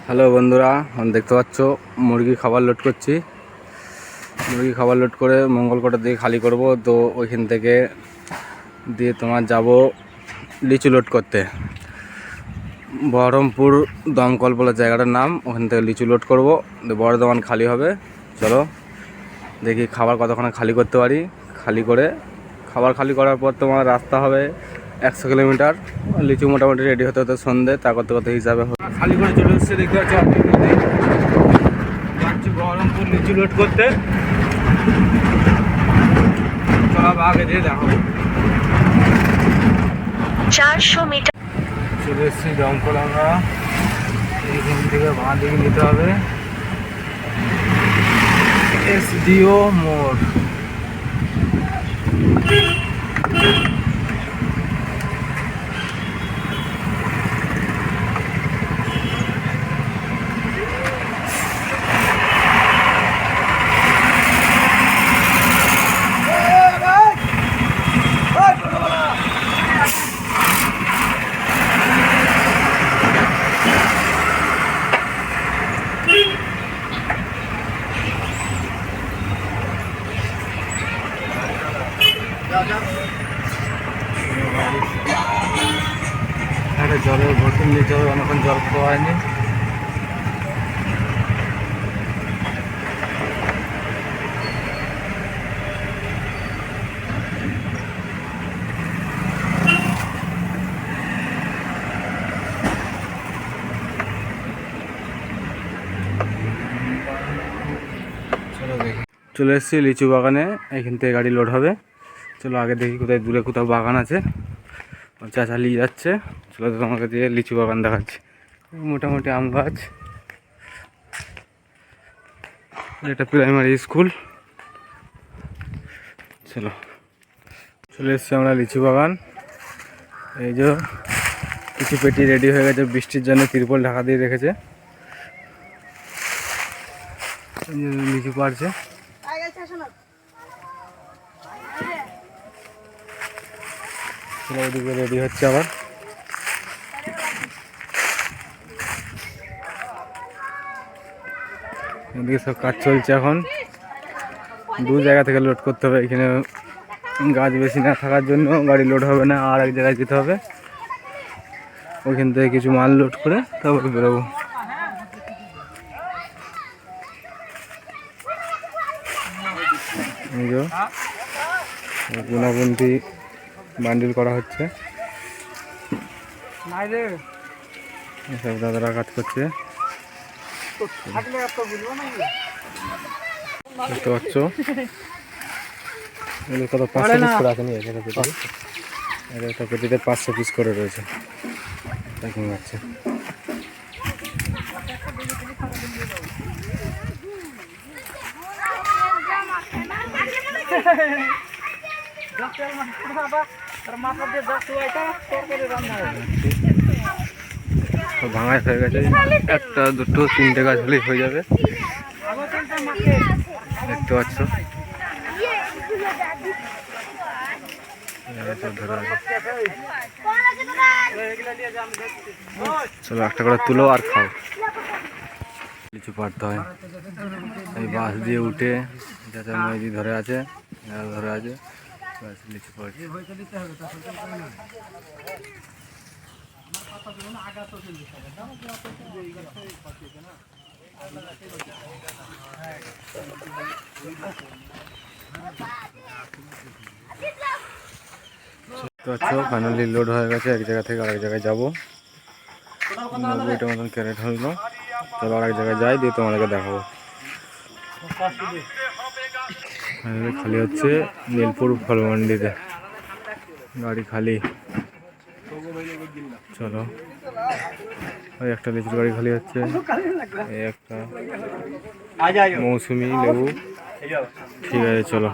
Hello বন্ধুরা, দেখতে পাচ্ছ মুরগি খাবার লোড করছি। মুরগি খাবার লোড করে মঙ্গলকোটার দিকে খালি করব। তো ওইখান থেকে দিয়ে তোমার যাব লিচু লোড করতে। বহরমপুর দমকল বলে জায়গাটার নাম, ওখান থেকে লিচু লোড করব। বর্ধমান খালি হবে। চলো দেখি খাবার কতক্ষণে খালি করতে পারি। খাবার খালি করার পর তোমার রাস্তা হবে 100 কিলোমিটার। লিচু মোটামুটি রেডি হতে হতে সন্ধ্যে, তা করতে করতে হিসাবে খালি করে চলে এসছে। দেখতে পাচ্ছি যাচ্ছি বহরমপুর লিচু লোড করতে। চলো আগে দিয়ে দেখো 400 মিটার চলে এসছি দমকল। আমরা এইখান থেকে বাঁ দিকে নিতে হবে SDO মোড়। একটা জলের বোতল নিতে হবে, অনেকক্ষণ জল খাওয়া হয়নি। চলে এসেছি লিচু বাগানে, এখান থেকে গাড়ি লোড হবে। চলো আগে দেখি কোথায় দূরে কোথাও বাগান আছে। চাচা নিয়ে যাচ্ছে। চলো তোমাকে দিয়ে লিচু বাগান দেখাচ্ছি। মোটামুটি আম গাছ। এটা প্রাইমারি স্কুল। চলে এসেছি আমরা লিচু বাগান। এই যে কিছু পেটি রেডি হয়ে গেছে, বৃষ্টির জন্য তিরপল ঢাকা দিয়ে রেখেছে। লিচু পাড়ছে। ওদিকে রেডি হচ্ছে আবার। এদিকে সব কাজ চলছে এখন। দু জায়গা থেকে লোড করতে হবে। এখানে গাছ বেশি না থাকার জন্য গাড়ি লোড হবে না, আর এক জায়গায় যেতে হবে। ওইখান থেকে কিছু মাল লোড করে তারপরে বেরোবো। গুনাগুনতি বান্ডিল করা হচ্ছে। সব দাদারা কাজ করছে। দেখতে পাচ্ছ কত 500 পিস করে আছে। একটা পেটিতে 500 পিস করে রয়েছে। দেখুন যাচ্ছে। ভাঙায় হয়ে গেছে। একটা দুটো তিনটে গাছ হলেই হয়ে যাবে। দেখতে পাচ্ছ। চলো একটা করে তুলো আর খাও। লিচু পাড়তে হয়। এই বাঁশ দিয়ে উঠে যাতে মেজি ধরে আছে লিচু পাড়ছে। ফাইনালি লোড হয়ে গেছে। এক জায়গা থেকে আরেক জায়গায় যাবো। 90টা মতন ক্যারেট হলো। চলো আরেক জায়গায় যাই, দিয়ে তোমাদেরকে দেখাবো। খালি হচ্ছে নীলপুর ফল মান্ডিতে। গাড়ি খালি। চলো ওই একটা লিচুর গাড়ি খালি হচ্ছে। এই একটা মৌসুমি লেবু। ঠিক আছে চলো।